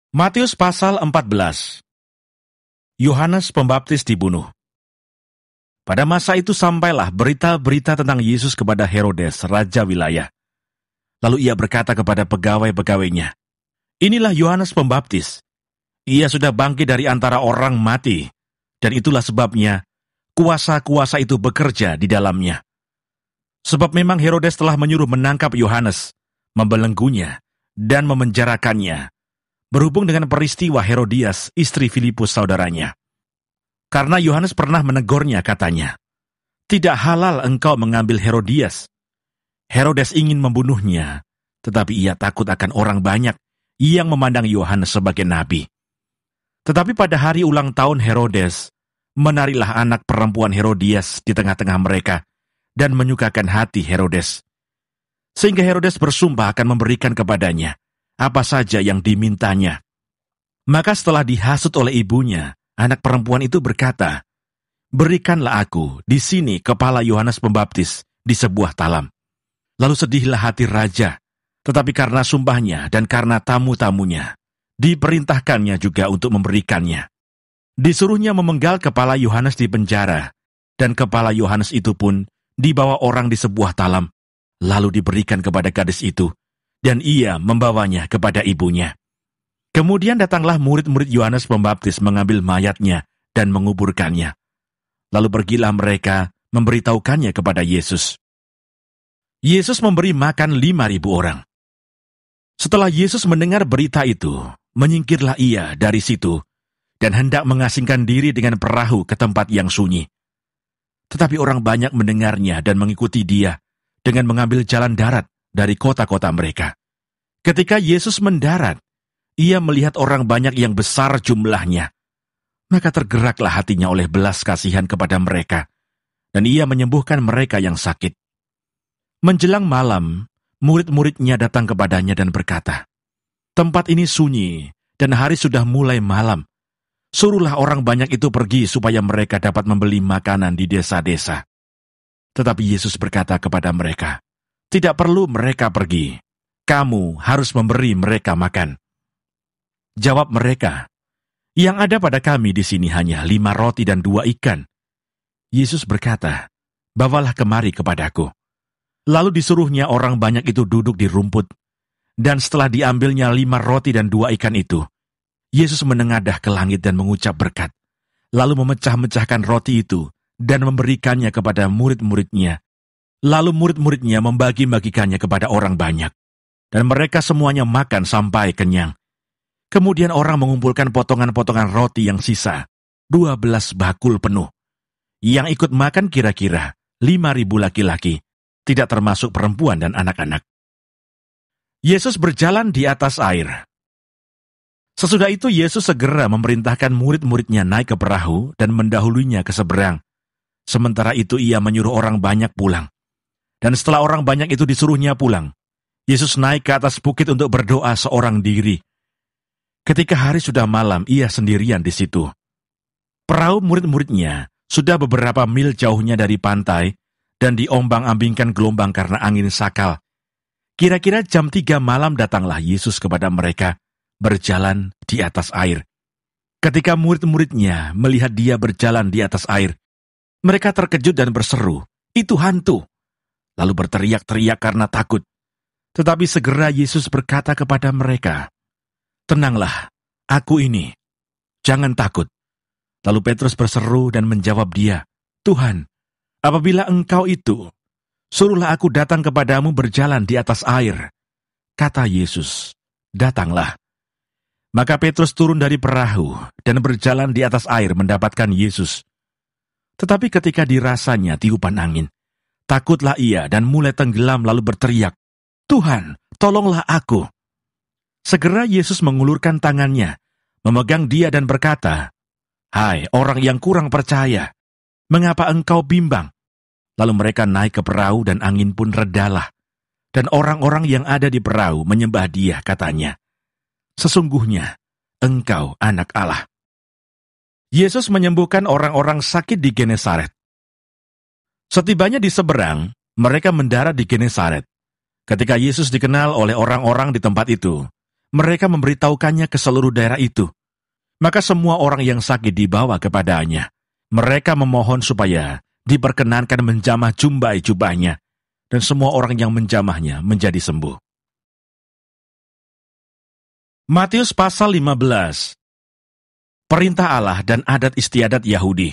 Matius pasal 14. Yohanes Pembaptis dibunuh. Pada masa itu sampailah berita-berita tentang Yesus kepada Herodes, raja wilayah. Lalu ia berkata kepada pegawai-pegawainya, "Inilah Yohanes Pembaptis. Ia sudah bangkit dari antara orang mati, dan itulah sebabnya kuasa-kuasa itu bekerja di dalamnya." Sebab memang Herodes telah menyuruh menangkap Yohanes, membelenggunya, dan memenjarakannya, berhubung dengan peristiwa Herodias, istri Filipus saudaranya. Karena Yohanes pernah menegurnya, katanya, "Tidak halal engkau mengambil Herodias." Herodes ingin membunuhnya, tetapi ia takut akan orang banyak yang memandang Yohanes sebagai nabi. Tetapi pada hari ulang tahun Herodes, menarilah anak perempuan Herodias di tengah-tengah mereka, dan menyukakan hati Herodes. Sehingga Herodes bersumpah akan memberikan kepadanya apa saja yang dimintanya. Maka setelah dihasut oleh ibunya, anak perempuan itu berkata, "Berikanlah aku di sini kepala Yohanes Pembaptis di sebuah talam." Lalu sedihlah hati raja, tetapi karena sumpahnya dan karena tamu-tamunya, diperintahkannya juga untuk memberikannya. Disuruhnya memenggal kepala Yohanes di penjara, dan kepala Yohanes itu pun dibawa orang di sebuah talam, lalu diberikan kepada gadis itu, dan ia membawanya kepada ibunya. Kemudian datanglah murid-murid Yohanes Pembaptis mengambil mayatnya dan menguburkannya. Lalu pergilah mereka memberitahukannya kepada Yesus. Yesus memberi makan 5.000 orang. Setelah Yesus mendengar berita itu, menyingkirlah ia dari situ, dan hendak mengasingkan diri dengan perahu ke tempat yang sunyi. Tetapi orang banyak mendengarnya dan mengikuti dia dengan mengambil jalan darat dari kota-kota mereka. Ketika Yesus mendarat, ia melihat orang banyak yang besar jumlahnya. Maka tergeraklah hatinya oleh belas kasihan kepada mereka, dan ia menyembuhkan mereka yang sakit. Menjelang malam, murid-muridnya datang kepadanya dan berkata, "Tempat ini sunyi, dan hari sudah mulai malam. Suruhlah orang banyak itu pergi supaya mereka dapat membeli makanan di desa-desa." Tetapi Yesus berkata kepada mereka, "Tidak perlu mereka pergi. Kamu harus memberi mereka makan." Jawab mereka, "Yang ada pada kami di sini hanya 5 roti dan 2 ikan. Yesus berkata, "Bawalah kemari kepadaku." Lalu disuruhnya orang banyak itu duduk di rumput, dan setelah diambilnya 5 roti dan 2 ikan itu, Yesus menengadah ke langit dan mengucap berkat, lalu memecah-mecahkan roti itu dan memberikannya kepada murid-muridnya. Lalu murid-muridnya membagi-bagikannya kepada orang banyak, dan mereka semuanya makan sampai kenyang. Kemudian orang mengumpulkan potongan-potongan roti yang sisa, 12 bakul penuh. Yang ikut makan kira-kira 5.000 laki-laki, tidak termasuk perempuan dan anak-anak. Yesus berjalan di atas air. Sesudah itu Yesus segera memerintahkan murid-muridnya naik ke perahu dan mendahulunya ke seberang. Sementara itu ia menyuruh orang banyak pulang. Dan setelah orang banyak itu disuruhnya pulang, Yesus naik ke atas bukit untuk berdoa seorang diri. Ketika hari sudah malam, ia sendirian di situ. Perahu murid-muridnya sudah beberapa mil jauhnya dari pantai, dan diombang-ambingkan gelombang karena angin sakal. Kira-kira jam 3 malam datanglah Yesus kepada mereka, berjalan di atas air. Ketika murid-muridnya melihat dia berjalan di atas air, mereka terkejut dan berseru, "Itu hantu!" Lalu berteriak-teriak karena takut. Tetapi segera Yesus berkata kepada mereka, "Tenanglah, aku ini. Jangan takut." Lalu Petrus berseru dan menjawab dia, "Tuhan, apabila engkau itu, suruhlah aku datang kepadamu berjalan di atas air." Kata Yesus, "Datanglah." Maka Petrus turun dari perahu dan berjalan di atas air mendapatkan Yesus. Tetapi ketika dirasanya tiupan angin, takutlah ia dan mulai tenggelam lalu berteriak, "Tuhan, tolonglah aku." Segera Yesus mengulurkan tangannya, memegang dia dan berkata, "Hai orang yang kurang percaya, mengapa engkau bimbang?" Lalu mereka naik ke perahu dan angin pun redalah. Dan orang-orang yang ada di perahu menyembah dia, katanya, "Sesungguhnya engkau anak Allah." Yesus menyembuhkan orang-orang sakit di Genesaret. Setibanya di seberang, mereka mendarat di Genesaret. Ketika Yesus dikenal oleh orang-orang di tempat itu, mereka memberitahukannya ke seluruh daerah itu. Maka semua orang yang sakit dibawa kepadanya. Mereka memohon supaya diperkenankan menjamah jubahnya, dan semua orang yang menjamahnya menjadi sembuh. Matius pasal 15. Perintah Allah dan adat istiadat Yahudi.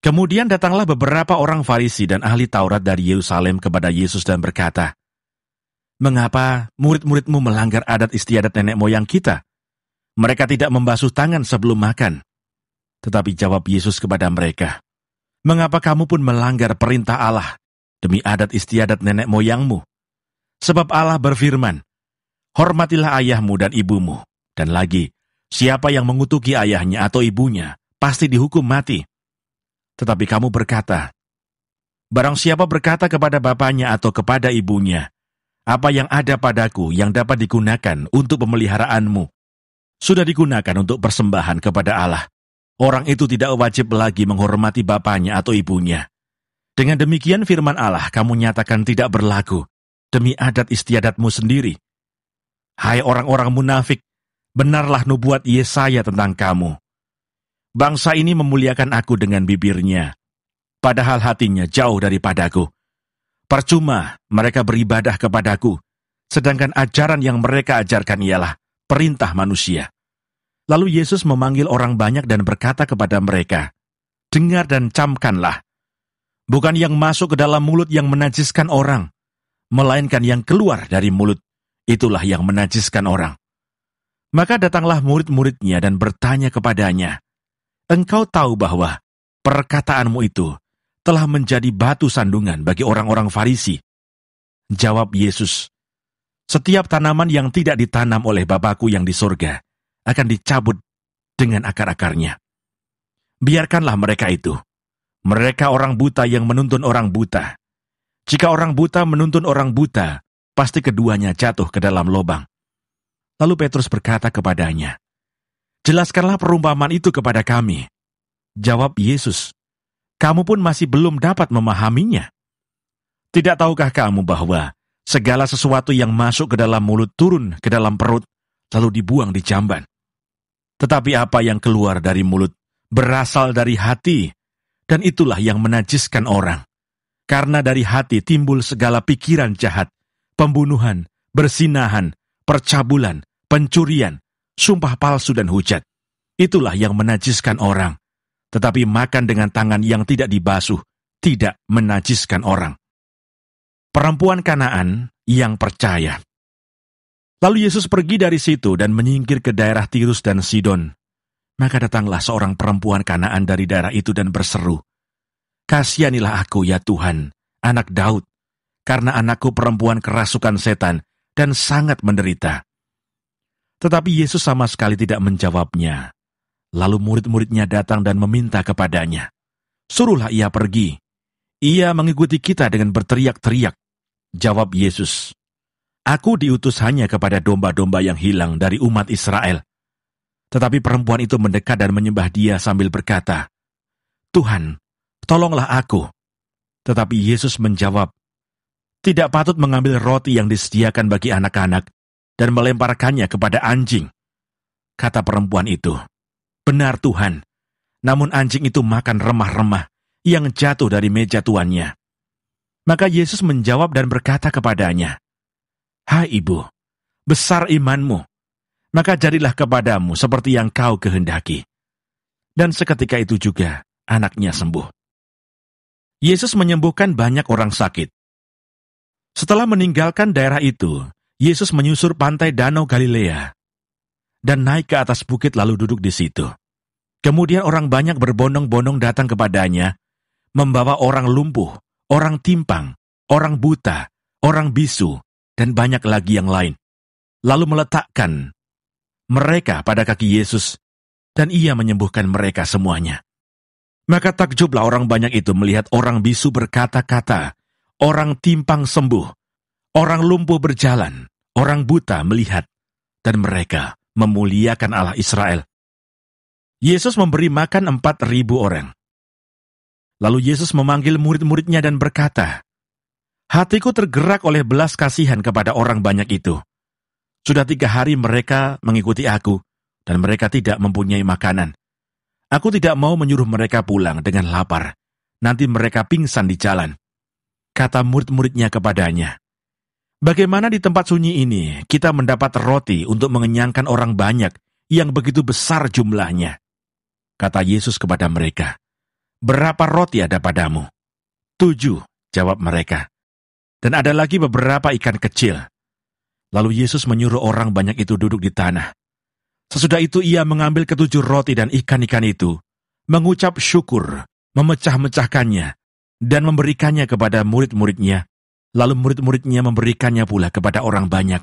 Kemudian datanglah beberapa orang Farisi dan ahli Taurat dari Yerusalem kepada Yesus dan berkata, "Mengapa murid-muridmu melanggar adat istiadat nenek moyang kita? Mereka tidak membasuh tangan sebelum makan." Tetapi jawab Yesus kepada mereka, "Mengapa kamu pun melanggar perintah Allah demi adat istiadat nenek moyangmu? Sebab Allah berfirman, 'Hormatilah ayahmu dan ibumu,' dan lagi, 'Siapa yang mengutuki ayahnya atau ibunya, pasti dihukum mati.' Tetapi kamu berkata, 'Barang siapa berkata kepada bapaknya atau kepada ibunya, apa yang ada padaku yang dapat digunakan untuk pemeliharaanmu, sudah digunakan untuk persembahan kepada Allah, orang itu tidak wajib lagi menghormati bapaknya atau ibunya. Dengan demikian firman Allah kamu nyatakan tidak berlaku demi adat istiadatmu sendiri. Hai orang-orang munafik, benarlah nubuat Yesaya tentang kamu. Bangsa ini memuliakan aku dengan bibirnya, padahal hatinya jauh daripadaku. Percuma mereka beribadah kepadaku, sedangkan ajaran yang mereka ajarkan ialah perintah manusia." Lalu Yesus memanggil orang banyak dan berkata kepada mereka, "Dengar dan camkanlah. Bukan yang masuk ke dalam mulut yang menajiskan orang, melainkan yang keluar dari mulut, itulah yang menajiskan orang." Maka datanglah murid-muridnya dan bertanya kepadanya, "Engkau tahu bahwa perkataanmu itu telah menjadi batu sandungan bagi orang-orang Farisi?" Jawab Yesus, "Setiap tanaman yang tidak ditanam oleh Bapa-Ku yang di surga akan dicabut dengan akar-akarnya. Biarkanlah mereka itu. Mereka orang buta yang menuntun orang buta. Jika orang buta menuntun orang buta, pasti keduanya jatuh ke dalam lubang." Lalu Petrus berkata kepadanya, "Jelaskanlah perumpamaan itu kepada kami." Jawab Yesus, "Kamu pun masih belum dapat memahaminya. Tidak tahukah kamu bahwa segala sesuatu yang masuk ke dalam mulut turun ke dalam perut, lalu dibuang di jamban? Tetapi apa yang keluar dari mulut berasal dari hati, dan itulah yang menajiskan orang. Karena dari hati timbul segala pikiran jahat, pembunuhan, berzinahan, percabulan, pencurian, sumpah palsu dan hujat. Itulah yang menajiskan orang. Tetapi makan dengan tangan yang tidak dibasuh tidak menajiskan orang." Perempuan Kanaan yang percaya. Lalu Yesus pergi dari situ dan menyingkir ke daerah Tirus dan Sidon. Maka datanglah seorang perempuan Kanaan dari daerah itu dan berseru, "Kasihanilah aku ya Tuhan, anak Daud, karena anakku perempuan kerasukan setan dan sangat menderita." Tetapi Yesus sama sekali tidak menjawabnya. Lalu murid-muridnya datang dan meminta kepadanya, "Suruhlah ia pergi. Ia mengikuti kita dengan berteriak-teriak." Jawab Yesus, "Aku diutus hanya kepada domba-domba yang hilang dari umat Israel." Tetapi perempuan itu mendekat dan menyembah Dia sambil berkata, "Tuhan, tolonglah aku." Tetapi Yesus menjawab, "Tidak patut mengambil roti yang disediakan bagi anak-anak dan melemparkannya kepada anjing." Kata perempuan itu, "Benar Tuhan, namun anjing itu makan remah-remah yang jatuh dari meja tuannya." Maka Yesus menjawab dan berkata kepadanya, "Hai ibu, besar imanmu, maka jadilah kepadamu seperti yang kau kehendaki." Dan seketika itu juga anaknya sembuh. Yesus menyembuhkan banyak orang sakit. Setelah meninggalkan daerah itu, Yesus menyusur pantai Danau Galilea dan naik ke atas bukit lalu duduk di situ. Kemudian orang banyak berbondong-bondong datang kepadanya, membawa orang lumpuh, orang timpang, orang buta, orang bisu, dan banyak lagi yang lain. Lalu meletakkan mereka pada kaki Yesus, dan Ia menyembuhkan mereka semuanya. Maka takjublah orang banyak itu melihat orang bisu berkata-kata, orang timpang sembuh, orang lumpuh berjalan, orang buta melihat, dan mereka memuliakan Allah Israel. Yesus memberi makan 4.000 orang. Lalu Yesus memanggil murid-muridnya dan berkata, "Hatiku tergerak oleh belas kasihan kepada orang banyak itu. Sudah 3 hari mereka mengikuti aku, dan mereka tidak mempunyai makanan. Aku tidak mau menyuruh mereka pulang dengan lapar. Nanti mereka pingsan di jalan. Kata murid-muridnya kepadanya, bagaimana di tempat sunyi ini kita mendapat roti untuk mengenyangkan orang banyak yang begitu besar jumlahnya? Kata Yesus kepada mereka, berapa roti ada padamu? 7, jawab mereka. Dan ada lagi beberapa ikan kecil. Lalu Yesus menyuruh orang banyak itu duduk di tanah. Sesudah itu ia mengambil 7 roti dan ikan-ikan itu, mengucap syukur, memecah-mecahkannya, dan memberikannya kepada murid-muridnya. Lalu murid-muridnya memberikannya pula kepada orang banyak.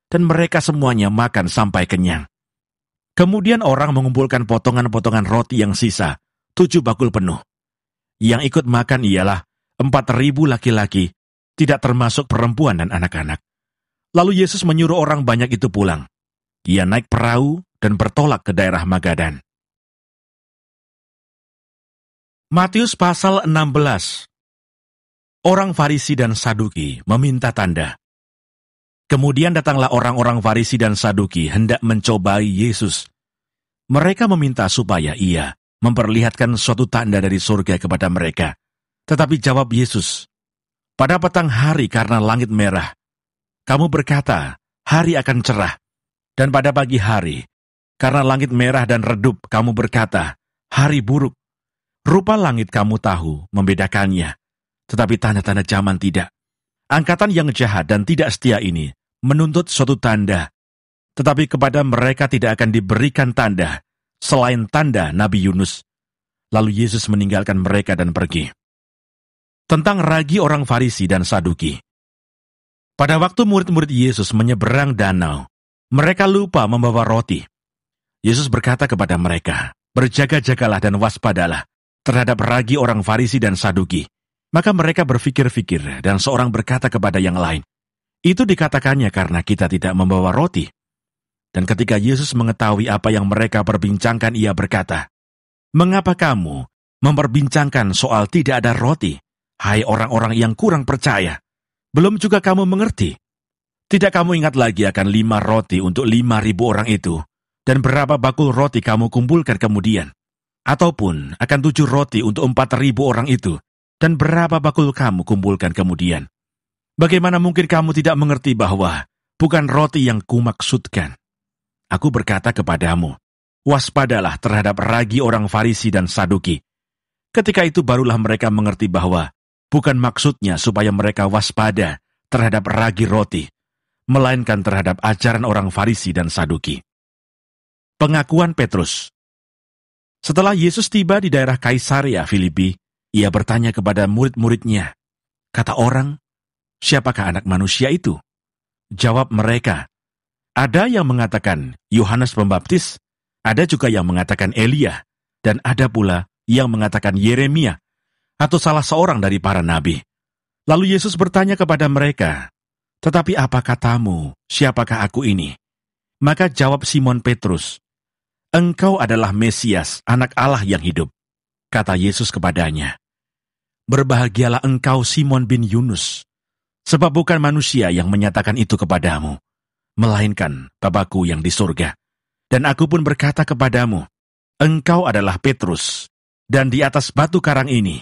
Dan mereka semuanya makan sampai kenyang. Kemudian orang mengumpulkan potongan-potongan roti yang sisa, 7 bakul penuh. Yang ikut makan ialah 4.000 laki-laki, tidak termasuk perempuan dan anak-anak. Lalu Yesus menyuruh orang banyak itu pulang. Ia naik perahu dan bertolak ke daerah Magadan. Matius pasal 16. Orang Farisi dan Saduki meminta tanda. Kemudian datanglah orang-orang Farisi dan Saduki hendak mencobai Yesus. Mereka meminta supaya ia memperlihatkan suatu tanda dari surga kepada mereka. Tetapi jawab Yesus, pada petang hari karena langit merah, kamu berkata, hari akan cerah. Dan pada pagi hari, karena langit merah dan redup, kamu berkata, hari buruk. Rupa langit kamu tahu membedakannya, tetapi tanda-tanda zaman tidak. Angkatan yang jahat dan tidak setia ini menuntut suatu tanda, tetapi kepada mereka tidak akan diberikan tanda, selain tanda Nabi Yunus. Lalu Yesus meninggalkan mereka dan pergi. Tentang ragi orang Farisi dan Saduki. Pada waktu murid-murid Yesus menyeberang danau, mereka lupa membawa roti. Yesus berkata kepada mereka, berjaga-jagalah dan waspadalah terhadap ragi orang Farisi dan Saduki. Maka mereka berfikir-fikir dan seorang berkata kepada yang lain, itu dikatakannya karena kita tidak membawa roti. Dan ketika Yesus mengetahui apa yang mereka perbincangkan, ia berkata, mengapa kamu memperbincangkan soal tidak ada roti, hai orang-orang yang kurang percaya? Belum juga kamu mengerti? Tidak kamu ingat lagi akan 5 roti untuk 5.000 orang itu, dan berapa bakul roti kamu kumpulkan kemudian? Ataupun akan 7 roti untuk 4.000 orang itu, dan berapa bakul kamu kumpulkan kemudian? Bagaimana mungkin kamu tidak mengerti bahwa bukan roti yang kumaksudkan? Aku berkata kepadamu, waspadalah terhadap ragi orang Farisi dan Saduki. Ketika itu barulah mereka mengerti bahwa bukan maksudnya supaya mereka waspada terhadap ragi roti, melainkan terhadap ajaran orang Farisi dan Saduki. Pengakuan Petrus. Setelah Yesus tiba di daerah Kaisarea Filipi, ia bertanya kepada murid-muridnya, kata orang, siapakah anak manusia itu? Jawab mereka, ada yang mengatakan Yohanes Pembaptis, ada juga yang mengatakan Elia, dan ada pula yang mengatakan Yeremia, atau salah seorang dari para nabi. Lalu Yesus bertanya kepada mereka, tetapi apa katamu, siapakah aku ini? Maka jawab Simon Petrus, engkau adalah Mesias, anak Allah yang hidup. Kata Yesus kepadanya, berbahagialah engkau Simon bin Yunus, sebab bukan manusia yang menyatakan itu kepadamu, melainkan Bapa-Ku yang di surga. Dan aku pun berkata kepadamu, engkau adalah Petrus, dan di atas batu karang ini,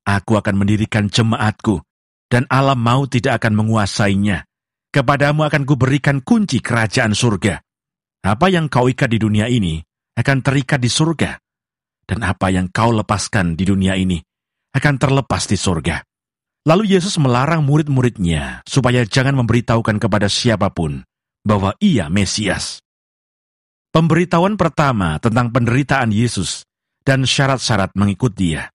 aku akan mendirikan jemaatku, dan alam maut tidak akan menguasainya. Kepadamu akan kuberikan kunci kerajaan surga. Apa yang kau ikat di dunia ini, akan terikat di surga. Dan apa yang kau lepaskan di dunia ini, akan terlepas di surga. Lalu Yesus melarang murid-muridnya, supaya jangan memberitahukan kepada siapapun, bahwa ia Mesias. Pemberitahuan pertama tentang penderitaan Yesus, dan syarat-syarat mengikut dia.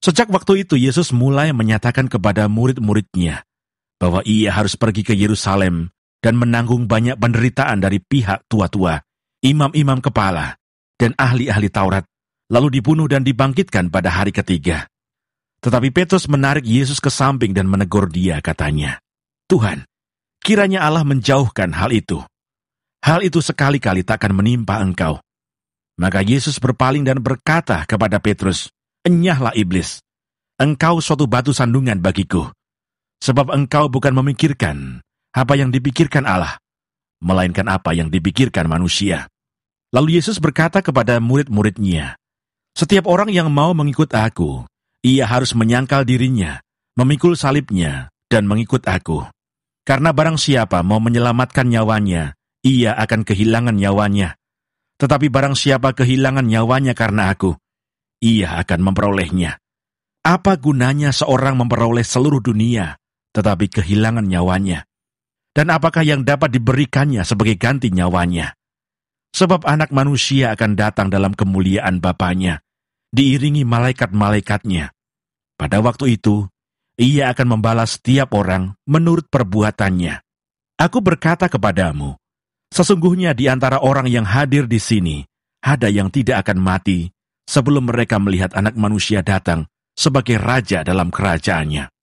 Sejak waktu itu Yesus mulai menyatakan kepada murid-muridnya bahwa ia harus pergi ke Yerusalem dan menanggung banyak penderitaan dari pihak tua-tua, imam-imam kepala, dan ahli-ahli Taurat, lalu dibunuh dan dibangkitkan pada hari ketiga. Tetapi Petrus menarik Yesus ke samping dan menegur dia, katanya, Tuhan, kiranya Allah menjauhkan hal itu. Hal itu sekali-kali takkan menimpa engkau. Maka Yesus berpaling dan berkata kepada Petrus, enyahlah iblis, engkau suatu batu sandungan bagiku, sebab engkau bukan memikirkan apa yang dipikirkan Allah, melainkan apa yang dipikirkan manusia. Lalu Yesus berkata kepada murid-muridnya, "Setiap orang yang mau mengikut aku, ia harus menyangkal dirinya, memikul salibnya, dan mengikut aku. Karena barang siapa mau menyelamatkan nyawanya, ia akan kehilangan nyawanya. Tetapi barang siapa kehilangan nyawanya karena aku, ia akan memperolehnya. Apa gunanya seorang memperoleh seluruh dunia, tetapi kehilangan nyawanya? Dan apakah yang dapat diberikannya sebagai ganti nyawanya? Sebab anak manusia akan datang dalam kemuliaan Bapanya, diiringi malaikat-malaikatnya. Pada waktu itu, ia akan membalas setiap orang menurut perbuatannya. Aku berkata kepadamu, sesungguhnya di antara orang yang hadir di sini, ada yang tidak akan mati sebelum mereka melihat Anak Manusia datang sebagai Raja dalam kerajaannya."